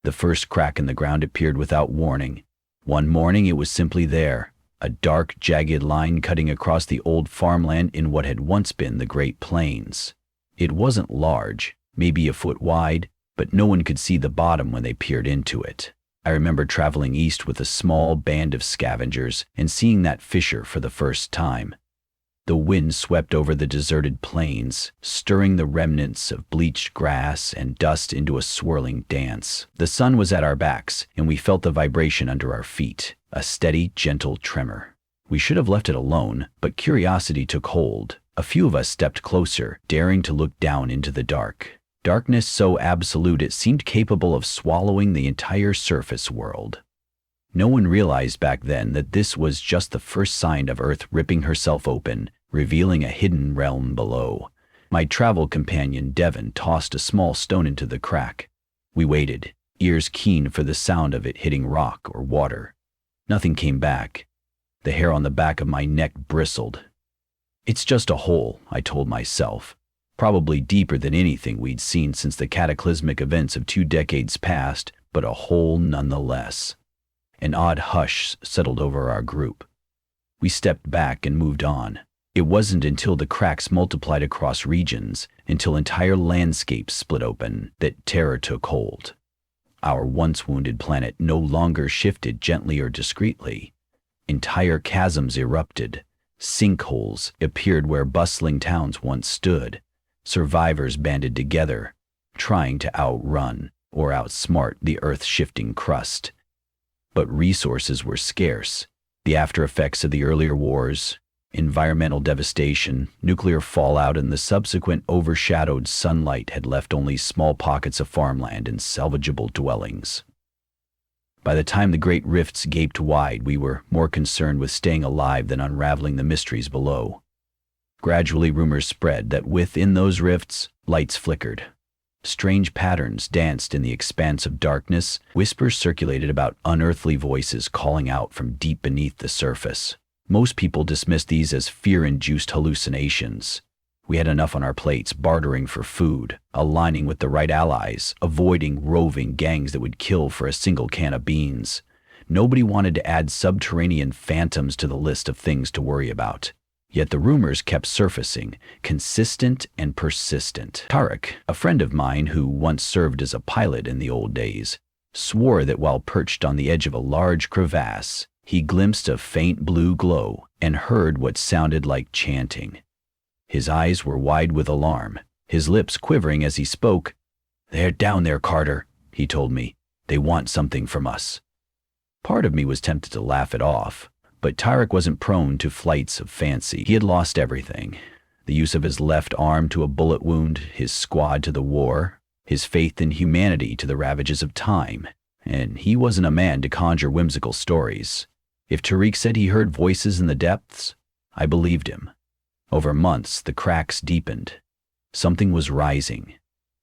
The first crack in the ground appeared without warning. One morning it was simply there, a dark, jagged line cutting across the old farmland in what had once been the Great Plains. It wasn't large, maybe a foot wide, but no one could see the bottom when they peered into it. I remember traveling east with a small band of scavengers and seeing that fissure for the first time. The wind swept over the deserted plains, stirring the remnants of bleached grass and dust into a swirling dance. The sun was at our backs, and we felt the vibration under our feet, a steady, gentle tremor. We should have left it alone, but curiosity took hold. A few of us stepped closer, daring to look down into the dark. Darkness so absolute it seemed capable of swallowing the entire surface world. No one realized back then that this was just the first sign of Earth ripping herself open, revealing a hidden realm below. My travel companion Devon tossed a small stone into the crack. We waited, ears keen for the sound of it hitting rock or water. Nothing came back. The hair on the back of my neck bristled. "It's just a hole," I told myself. Probably deeper than anything we'd seen since the cataclysmic events of 2 decades past, but a hole nonetheless. An odd hush settled over our group. We stepped back and moved on. It wasn't until the cracks multiplied across regions, until entire landscapes split open, that terror took hold. Our once wounded planet no longer shifted gently or discreetly. Entire chasms erupted. Sinkholes appeared where bustling towns once stood. Survivors banded together, trying to outrun or outsmart the Earth-shifting crust. But resources were scarce. The after-effects of the earlier wars, environmental devastation, nuclear fallout, and the subsequent overshadowed sunlight had left only small pockets of farmland and salvageable dwellings. By the time the great rifts gaped wide, we were more concerned with staying alive than unraveling the mysteries below. Gradually, rumors spread that within those rifts, lights flickered. Strange patterns danced in the expanse of darkness. Whispers circulated about unearthly voices calling out from deep beneath the surface. Most people dismissed these as fear-induced hallucinations. We had enough on our plates, bartering for food, aligning with the right allies, avoiding roving gangs that would kill for a single can of beans. Nobody wanted to add subterranean phantoms to the list of things to worry about. Yet the rumors kept surfacing, consistent and persistent. Tarek, a friend of mine who once served as a pilot in the old days, swore that while perched on the edge of a large crevasse, he glimpsed a faint blue glow and heard what sounded like chanting. His eyes were wide with alarm, his lips quivering as he spoke. "They're down there, Carter," he told me. "They want something from us." Part of me was tempted to laugh it off. But Tarek wasn't prone to flights of fancy. He had lost everything. The use of his left arm to a bullet wound, his squad to the war, his faith in humanity to the ravages of time. And he wasn't a man to conjure whimsical stories. If Tariq said he heard voices in the depths, I believed him. Over months, the cracks deepened. Something was rising.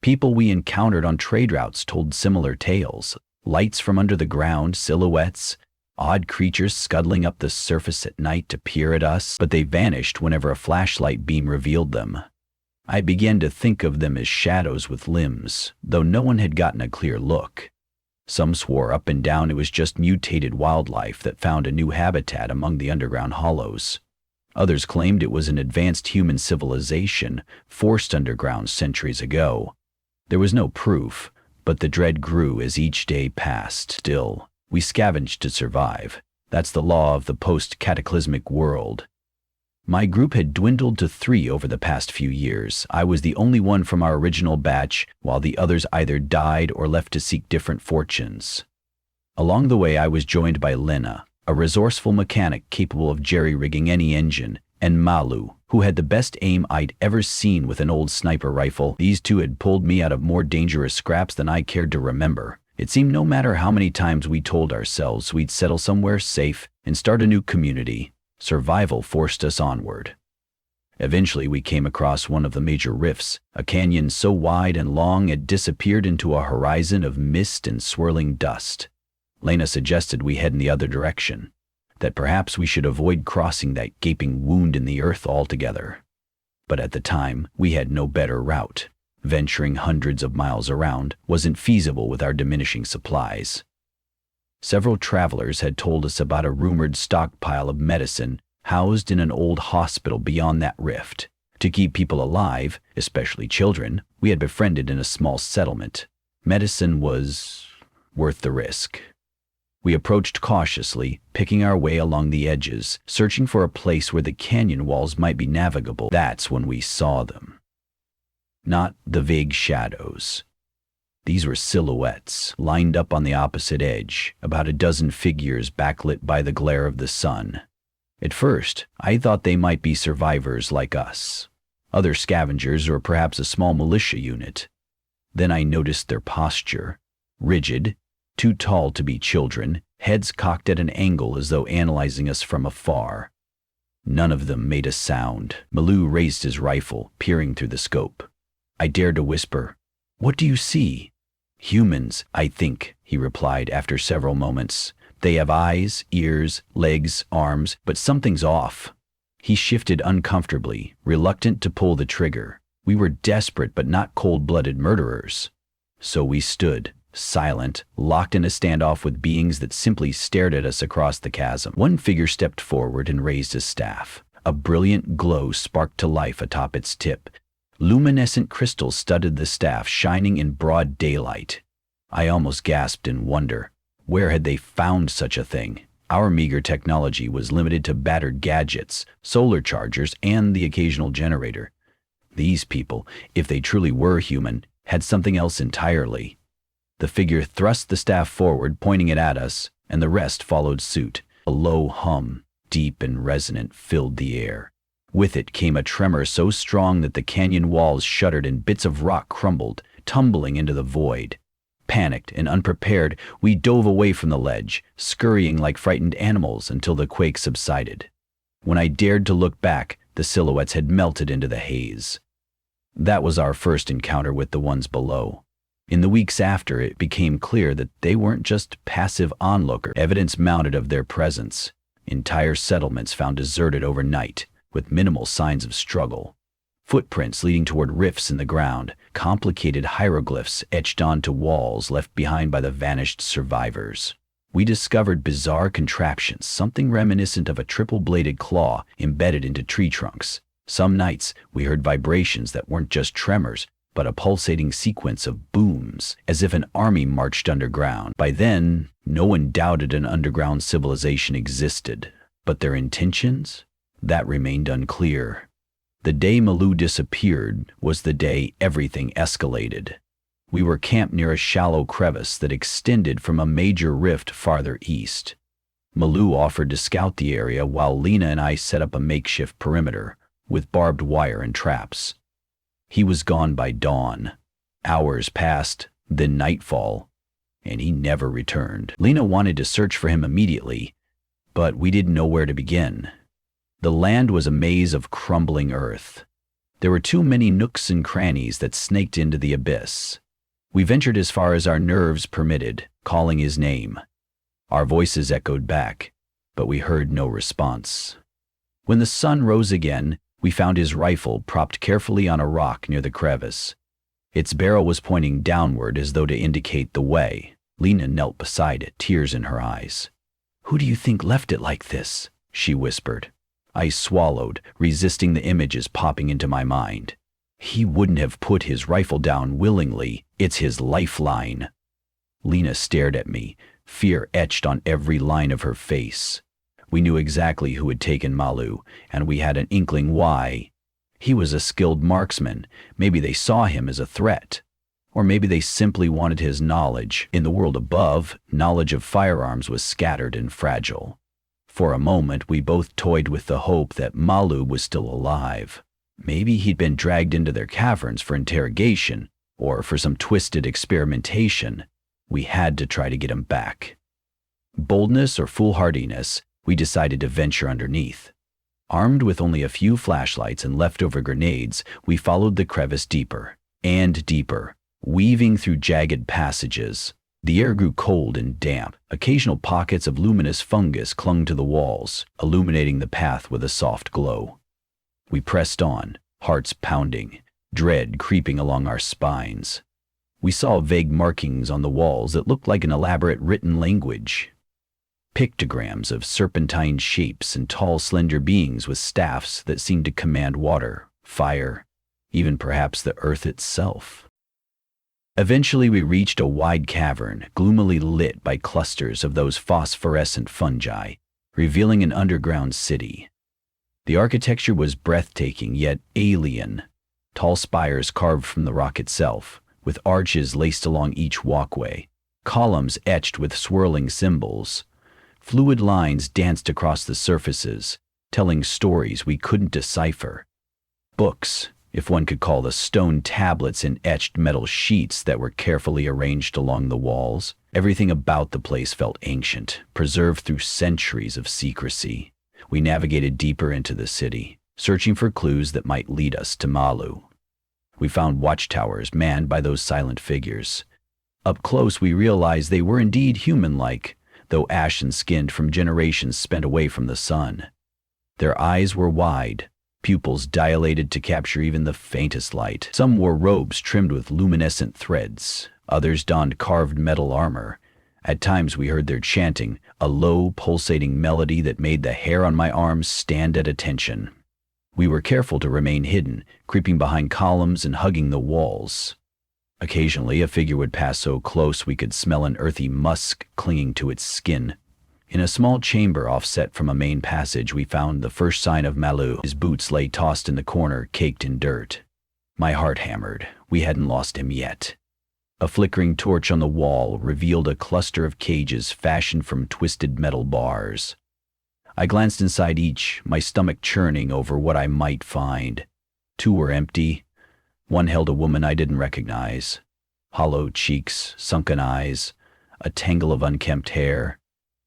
People we encountered on trade routes told similar tales. Lights from under the ground, silhouettes, odd creatures scuttling up the surface at night to peer at us, but they vanished whenever a flashlight beam revealed them. I began to think of them as shadows with limbs, though no one had gotten a clear look. Some swore up and down it was just mutated wildlife that found a new habitat among the underground hollows. Others claimed it was an advanced human civilization forced underground centuries ago. There was no proof, but the dread grew as each day passed. Still, we scavenged to survive. That's the law of the post-cataclysmic world. My group had dwindled to 3 over the past few years. I was the only one from our original batch, while the others either died or left to seek different fortunes. Along the way, I was joined by Lena, a resourceful mechanic capable of jerry-rigging any engine, and Malu, who had the best aim I'd ever seen with an old sniper rifle. These two had pulled me out of more dangerous scraps than I cared to remember. It seemed no matter how many times we told ourselves we'd settle somewhere safe and start a new community, survival forced us onward. Eventually, we came across one of the major rifts, a canyon so wide and long it disappeared into a horizon of mist and swirling dust. Lena suggested we head in the other direction, that perhaps we should avoid crossing that gaping wound in the earth altogether. But at the time, we had no better route. Venturing hundreds of miles around wasn't feasible with our diminishing supplies. Several travelers had told us about a rumored stockpile of medicine housed in an old hospital beyond that rift. To keep people alive, especially children, we had befriended in a small settlement. Medicine was worth the risk. We approached cautiously, picking our way along the edges, searching for a place where the canyon walls might be navigable. That's when we saw them. Not the vague shadows. These were silhouettes, lined up on the opposite edge, about a dozen figures backlit by the glare of the sun. At first, I thought they might be survivors like us, other scavengers or perhaps a small militia unit. Then I noticed their posture, rigid, too tall to be children, heads cocked at an angle as though analyzing us from afar. None of them made a sound. Malou raised his rifle, peering through the scope. I dared to whisper, "What do you see?" "Humans, I think," he replied after several moments. "They have eyes, ears, legs, arms, but something's off." He shifted uncomfortably, reluctant to pull the trigger. We were desperate but not cold-blooded murderers. So we stood, silent, locked in a standoff with beings that simply stared at us across the chasm. One figure stepped forward and raised his staff. A brilliant glow sparked to life atop its tip. Luminescent crystals studded the staff, shining in broad daylight. I almost gasped in wonder. Where had they found such a thing? Our meager technology was limited to battered gadgets, solar chargers, and the occasional generator. These people, if they truly were human, had something else entirely. The figure thrust the staff forward, pointing it at us, and the rest followed suit. A low hum, deep and resonant, filled the air. With it came a tremor so strong that the canyon walls shuddered and bits of rock crumbled, tumbling into the void. Panicked and unprepared, we dove away from the ledge, scurrying like frightened animals until the quake subsided. When I dared to look back, the silhouettes had melted into the haze. That was our first encounter with the ones below. In the weeks after, it became clear that they weren't just passive onlookers. Evidence mounted of their presence. Entire settlements found deserted overnight, with minimal signs of struggle. Footprints leading toward rifts in the ground, complicated hieroglyphs etched onto walls left behind by the vanished survivors. We discovered bizarre contraptions, something reminiscent of a triple-bladed claw embedded into tree trunks. Some nights, we heard vibrations that weren't just tremors, but a pulsating sequence of booms, as if an army marched underground. By then, no one doubted an underground civilization existed. But their intentions? That remained unclear. The day Malou disappeared was the day everything escalated. We were camped near a shallow crevice that extended from a major rift farther east. Malou offered to scout the area while Lena and I set up a makeshift perimeter, with barbed wire and traps. He was gone by dawn. Hours passed, then nightfall, and he never returned. Lena wanted to search for him immediately, but we didn't know where to begin. The land was a maze of crumbling earth. There were too many nooks and crannies that snaked into the abyss. We ventured as far as our nerves permitted, calling his name. Our voices echoed back, but we heard no response. When the sun rose again, we found his rifle propped carefully on a rock near the crevice. Its barrel was pointing downward as though to indicate the way. Lena knelt beside it, tears in her eyes. "Who do you think left it like this?" she whispered. I swallowed, resisting the images popping into my mind. He wouldn't have put his rifle down willingly. It's his lifeline. Lena stared at me, fear etched on every line of her face. We knew exactly who had taken Malou, and we had an inkling why. He was a skilled marksman. Maybe they saw him as a threat. Or maybe they simply wanted his knowledge. In the world above, knowledge of firearms was scattered and fragile. For a moment, we both toyed with the hope that Malou was still alive. Maybe he'd been dragged into their caverns for interrogation, or for some twisted experimentation. We had to try to get him back. Boldness or foolhardiness, we decided to venture underneath. Armed with only a few flashlights and leftover grenades, we followed the crevice deeper and deeper, weaving through jagged passages. The air grew cold and damp. Occasional pockets of luminous fungus clung to the walls, illuminating the path with a soft glow. We pressed on, hearts pounding. dread creeping along our spines. We saw vague markings on the walls that looked like an elaborate written language. Pictograms of serpentine shapes and tall, slender beings with staffs that seemed to command water, fire, even perhaps the earth itself. Eventually we reached a wide cavern, gloomily lit by clusters of those phosphorescent fungi, revealing an underground city. The architecture was breathtaking yet alien. Tall spires carved from the rock itself, with arches laced along each walkway, columns etched with swirling symbols. Fluid lines danced across the surfaces, telling stories we couldn't decipher. Books, if one could call the stone tablets and etched metal sheets that were carefully arranged along the walls. Everything about the place felt ancient, preserved through centuries of secrecy. We navigated deeper into the city, searching for clues that might lead us to Malu. We found watchtowers manned by those silent figures. Up close we realized they were indeed human-like, though ashen-skinned from generations spent away from the sun. Their eyes were wide, pupils dilated to capture even the faintest light. Some wore robes trimmed with luminescent threads, others donned carved metal armor. At times we heard their chanting, a low, pulsating melody that made the hair on my arms stand at attention. We were careful to remain hidden, creeping behind columns and hugging the walls. Occasionally a figure would pass so close we could smell an earthy musk clinging to its skin. In a small chamber offset from a main passage we found the first sign of Malu. His boots lay tossed in the corner, caked in dirt. My heart hammered. We hadn't lost him yet. A flickering torch on the wall revealed a cluster of cages fashioned from twisted metal bars. I glanced inside each, my stomach churning over what I might find. 2 were empty. One held a woman I didn't recognize. Hollow cheeks, sunken eyes, a tangle of unkempt hair.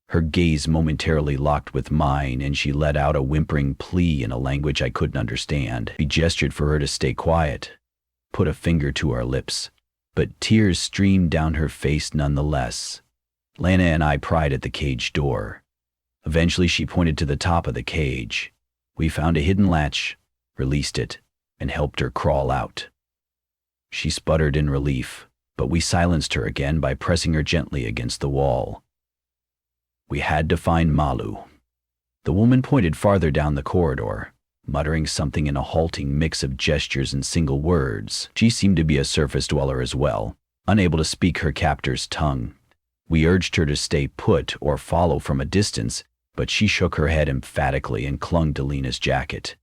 Her gaze momentarily locked with mine, and she let out a whimpering plea in a language I couldn't understand. We gestured for her to stay quiet, put a finger to our lips, but tears streamed down her face nonetheless. Lana and I pried at the cage door. Eventually she pointed to the top of the cage. We found a hidden latch, released it, and helped her crawl out. She sputtered in relief, but we silenced her again by pressing her gently against the wall. We had to find Malu. The woman pointed farther down the corridor, muttering something in a halting mix of gestures and single words. She seemed to be a surface dweller as well, unable to speak her captor's tongue. We urged her to stay put or follow from a distance, but she shook her head emphatically and clung to Lena's jacket.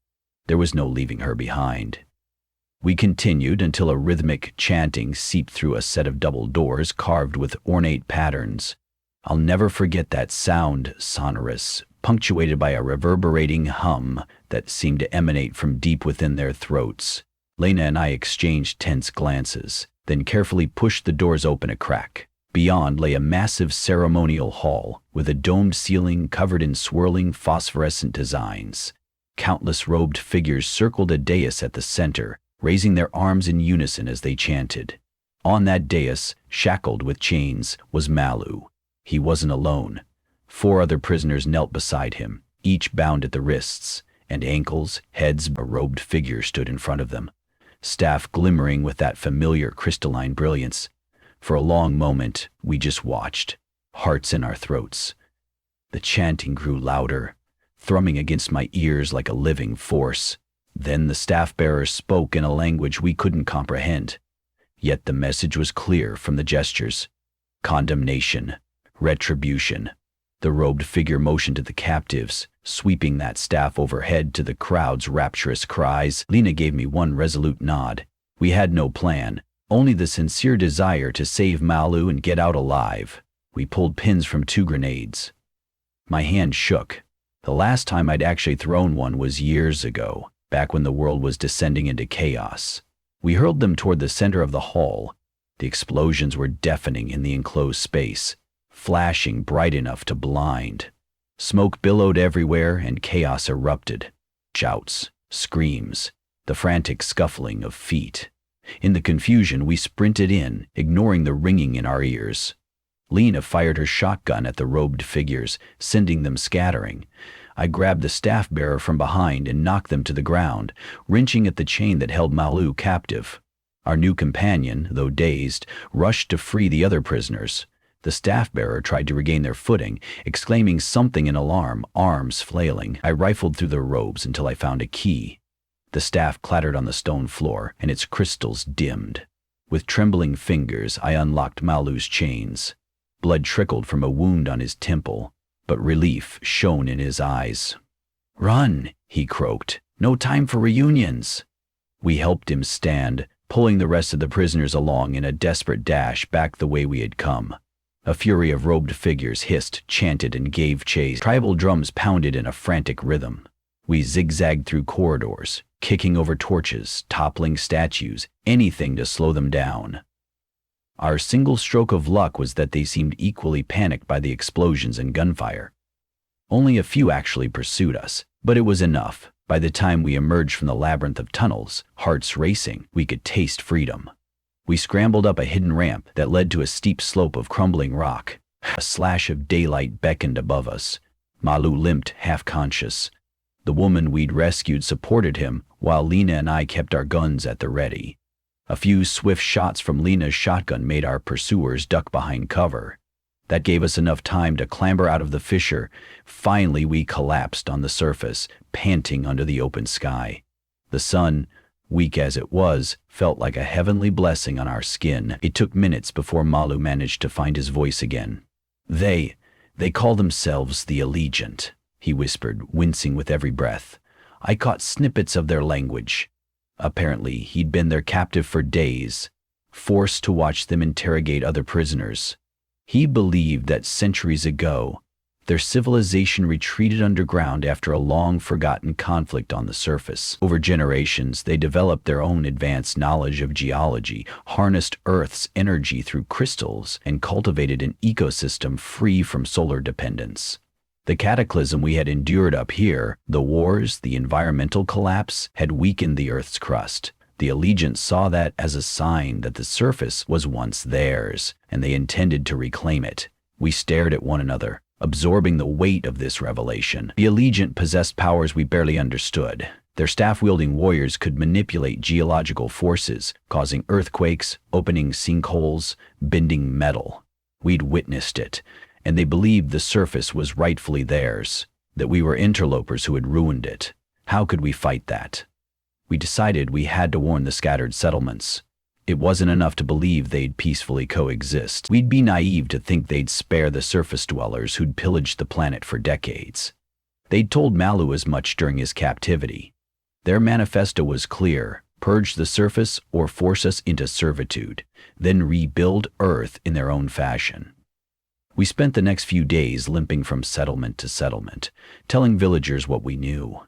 There was no leaving her behind. We continued until a rhythmic chanting seeped through a set of double doors carved with ornate patterns. I'll never forget that sound, sonorous, punctuated by a reverberating hum that seemed to emanate from deep within their throats. Lena and I exchanged tense glances, then carefully pushed the doors open a crack. Beyond lay a massive ceremonial hall with a domed ceiling covered in swirling phosphorescent designs. Countless robed figures circled a dais at the center, raising their arms in unison as they chanted. On that dais, shackled with chains, was Malu. He wasn't alone. 4 other prisoners knelt beside him, each bound at the wrists and ankles. Heads. A robed figure stood in front of them, staff glimmering with that familiar crystalline brilliance. For a long moment, we just watched, hearts in our throats. The chanting grew louder, thrumming against my ears like a living force. Then the staff-bearer spoke in a language we couldn't comprehend. Yet the message was clear from the gestures. Condemnation. Retribution. The robed figure motioned to the captives, sweeping that staff overhead to the crowd's rapturous cries. Lena gave me one resolute nod. We had no plan, only the sincere desire to save Malu and get out alive. We pulled pins from 2 grenades. My hand shook. The last time I'd actually thrown one was years ago, back when the world was descending into chaos. We hurled them toward the center of the hall. The explosions were deafening in the enclosed space, flashing bright enough to blind. Smoke billowed everywhere and chaos erupted. Shouts, screams, the frantic scuffling of feet. In the confusion, we sprinted in, ignoring the ringing in our ears. Lena fired her shotgun at the robed figures, sending them scattering. I grabbed the staff bearer from behind and knocked them to the ground, wrenching at the chain that held Malu captive. Our new companion, though dazed, rushed to free the other prisoners. The staff bearer tried to regain their footing, exclaiming something in alarm, arms flailing. I rifled through their robes until I found a key. The staff clattered on the stone floor, and its crystals dimmed. With trembling fingers, I unlocked Malu's chains. Blood trickled from a wound on his temple, but relief shone in his eyes. "Run," he croaked. "No time for reunions." We helped him stand, pulling the rest of the prisoners along in a desperate dash back the way we had come. A fury of robed figures hissed, chanted, and gave chase. Tribal drums pounded in a frantic rhythm. We zigzagged through corridors, kicking over torches, toppling statues, anything to slow them down. Our single stroke of luck was that they seemed equally panicked by the explosions and gunfire. Only a few actually pursued us, but it was enough. By the time we emerged from the labyrinth of tunnels, hearts racing, we could taste freedom. We scrambled up a hidden ramp that led to a steep slope of crumbling rock. A slash of daylight beckoned above us. Malu limped, half-conscious. The woman we'd rescued supported him, while Lena and I kept our guns at the ready. A few swift shots from Lena's shotgun made our pursuers duck behind cover. That gave us enough time to clamber out of the fissure. Finally, we collapsed on the surface, panting under the open sky. The sun, weak as it was, felt like a heavenly blessing on our skin. It took minutes before Malu managed to find his voice again. They call themselves the Allegiant," he whispered, wincing with every breath. I caught snippets of their language. Apparently, he'd been their captive for days, forced to watch them interrogate other prisoners. He believed that centuries ago, their civilization retreated underground after a long-forgotten conflict on the surface. Over generations, they developed their own advanced knowledge of geology, harnessed Earth's energy through crystals, and cultivated an ecosystem free from solar dependence. The cataclysm we had endured up here, the wars, the environmental collapse, had weakened the Earth's crust. The Allegiant saw that as a sign that the surface was once theirs, and they intended to reclaim it. We stared at one another, absorbing the weight of this revelation. The Allegiant possessed powers we barely understood. Their staff-wielding warriors could manipulate geological forces, causing earthquakes, opening sinkholes, bending metal. We'd witnessed it, and they believed the surface was rightfully theirs, that we were interlopers who had ruined it. How could we fight that? We decided we had to warn the scattered settlements. It wasn't enough to believe they'd peacefully coexist. We'd be naive to think they'd spare the surface dwellers who'd pillaged the planet for decades. They'd told Malu as much during his captivity. Their manifesto was clear: purge the surface or force us into servitude, then rebuild Earth in their own fashion. We spent the next few days limping from settlement to settlement, telling villagers what we knew.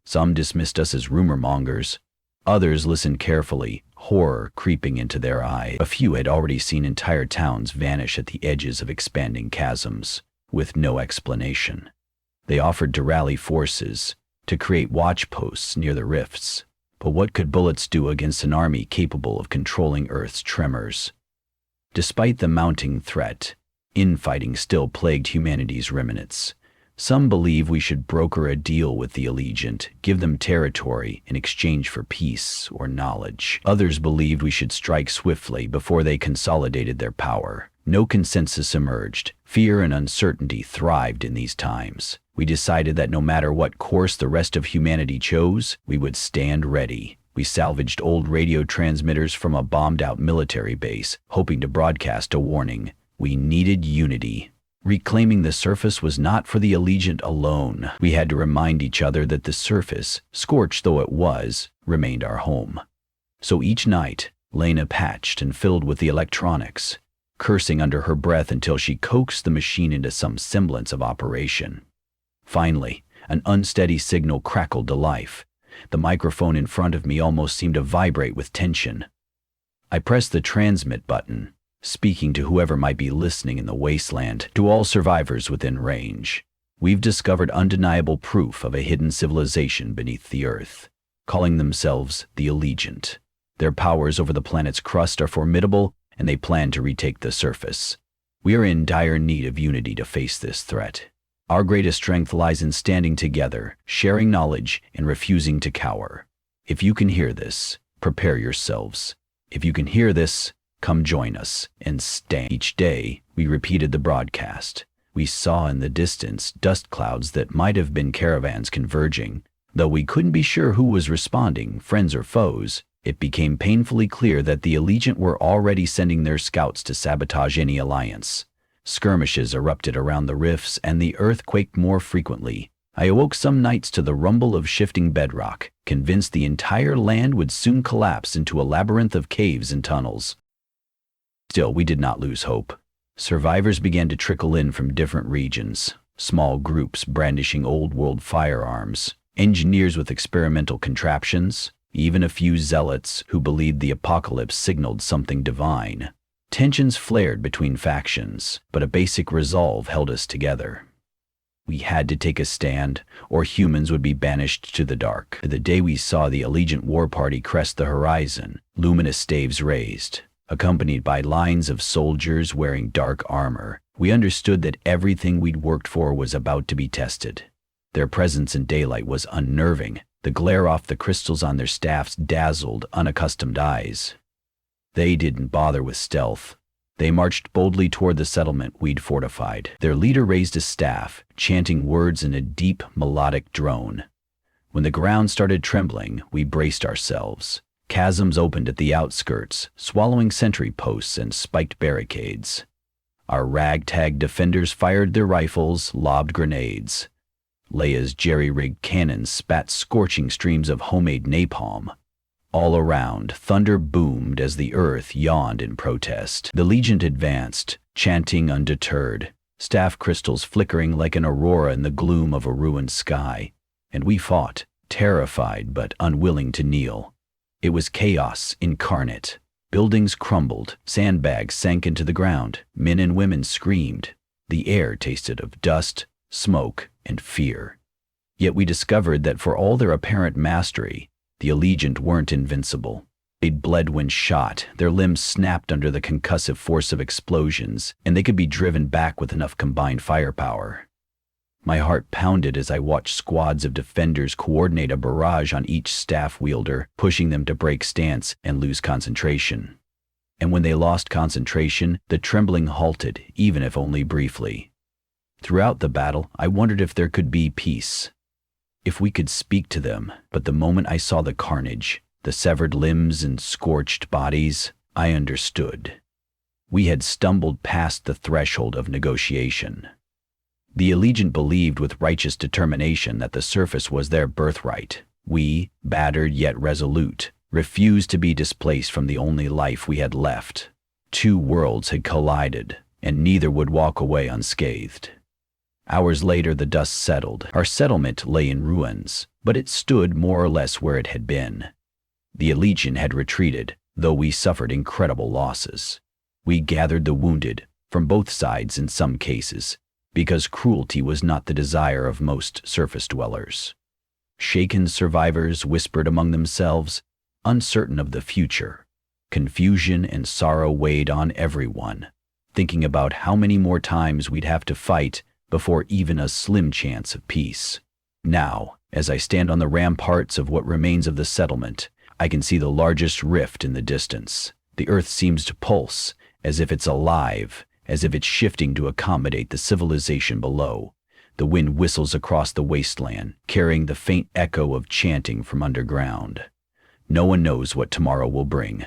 Some dismissed us as rumor mongers. Others listened carefully, horror creeping into their eyes. A few had already seen entire towns vanish at the edges of expanding chasms, with no explanation. They offered to rally forces, to create watch posts near the rifts. But what could bullets do against an army capable of controlling Earth's tremors? Despite the mounting threat, infighting still plagued humanity's remnants. Some believe we should broker a deal with the Allegiant, give them territory in exchange for peace or knowledge. Others believed we should strike swiftly before they consolidated their power. No consensus emerged. Fear and uncertainty thrived in these times. We decided that no matter what course the rest of humanity chose, we would stand ready. We salvaged old radio transmitters from a bombed-out military base, hoping to broadcast a warning. We needed unity. Reclaiming the surface was not for the Allegiant alone. We had to remind each other that the surface, scorched though it was, remained our home. So each night, Lena patched and filled with the electronics, cursing under her breath until she coaxed the machine into some semblance of operation. Finally, an unsteady signal crackled to life. The microphone in front of me almost seemed to vibrate with tension. I pressed the transmit button, speaking to whoever might be listening in the wasteland. To all survivors within range, we've discovered undeniable proof of a hidden civilization beneath the Earth, calling themselves the Allegiant. Their powers over the planet's crust are formidable, and they plan to retake the surface. We are in dire need of unity to face this threat. Our greatest strength lies in standing together, sharing knowledge, and refusing to cower. If you can hear this, prepare yourselves. If you can hear this, come join us and stand. Each day, we repeated the broadcast. We saw in the distance dust clouds that might have been caravans converging. Though we couldn't be sure who was responding, friends or foes, it became painfully clear that the Allegiant were already sending their scouts to sabotage any alliance. Skirmishes erupted around the rifts, and the earth quaked more frequently. I awoke some nights to the rumble of shifting bedrock, convinced the entire land would soon collapse into a labyrinth of caves and tunnels. Still, we did not lose hope. Survivors began to trickle in from different regions, small groups brandishing old-world firearms, engineers with experimental contraptions, even a few zealots who believed the apocalypse signaled something divine. Tensions flared between factions, but a basic resolve held us together. We had to take a stand, or humans would be banished to the dark. The day we saw the Allegiant war party crest the horizon, luminous staves raised, accompanied by lines of soldiers wearing dark armor, we understood that everything we'd worked for was about to be tested. Their presence in daylight was unnerving. The glare off the crystals on their staffs dazzled unaccustomed eyes. They didn't bother with stealth. They marched boldly toward the settlement we'd fortified. Their leader raised a staff, chanting words in a deep, melodic drone. When the ground started trembling, we braced ourselves. Chasms opened at the outskirts, swallowing sentry posts and spiked barricades. Our ragtag defenders fired their rifles, lobbed grenades. Leia's jerry-rigged cannons spat scorching streams of homemade napalm. All around, thunder boomed as the earth yawned in protest. The Legion advanced, chanting undeterred, staff crystals flickering like an aurora in the gloom of a ruined sky. And we fought, terrified but unwilling to kneel. It was chaos incarnate. Buildings crumbled, sandbags sank into the ground, men and women screamed. The air tasted of dust, smoke, and fear. Yet we discovered that for all their apparent mastery, the Allegiant weren't invincible. They'd bled when shot, their limbs snapped under the concussive force of explosions, and they could be driven back with enough combined firepower. My heart pounded as I watched squads of defenders coordinate a barrage on each staff wielder, pushing them to break stance and lose concentration. And when they lost concentration, the trembling halted, even if only briefly. Throughout the battle, I wondered if there could be peace, if we could speak to them, but the moment I saw the carnage, the severed limbs and scorched bodies, I understood. We had stumbled past the threshold of negotiation. The Allegiant believed with righteous determination that the surface was their birthright. We, battered yet resolute, refused to be displaced from the only life we had left. Two worlds had collided, and neither would walk away unscathed. Hours later, the dust settled. Our settlement lay in ruins, but it stood more or less where it had been. The Allegiant had retreated, though we suffered incredible losses. We gathered the wounded, from both sides in some cases, because cruelty was not the desire of most surface dwellers. Shaken survivors whispered among themselves, uncertain of the future. Confusion and sorrow weighed on everyone, thinking about how many more times we'd have to fight before even a slim chance of peace. Now, as I stand on the ramparts of what remains of the settlement, I can see the largest rift in the distance. The earth seems to pulse, as if it's alive, as if it's shifting to accommodate the civilization below. The wind whistles across the wasteland, carrying the faint echo of chanting from underground. No one knows what tomorrow will bring,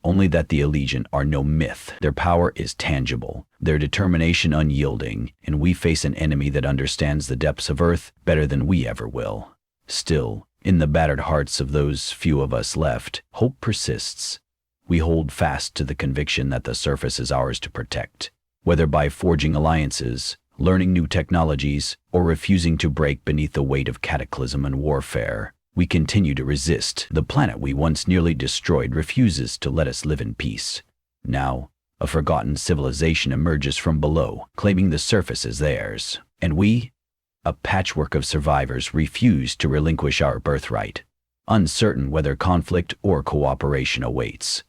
only that the Allegiant are no myth. Their power is tangible, their determination unyielding, and we face an enemy that understands the depths of Earth better than we ever will. Still, in the battered hearts of those few of us left, hope persists. We hold fast to the conviction that the surface is ours to protect. Whether by forging alliances, learning new technologies, or refusing to break beneath the weight of cataclysm and warfare, we continue to resist. The planet we once nearly destroyed refuses to let us live in peace. Now, a forgotten civilization emerges from below, claiming the surface as theirs. And we, a patchwork of survivors, refuse to relinquish our birthright, uncertain whether conflict or cooperation awaits.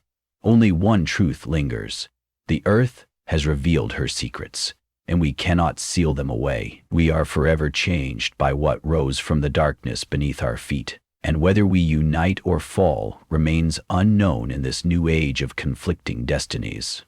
Only one truth lingers. The Earth has revealed her secrets. and we cannot seal them away. We are forever changed by what rose from the darkness beneath our feet, and whether we unite or fall remains unknown in this new age of conflicting destinies.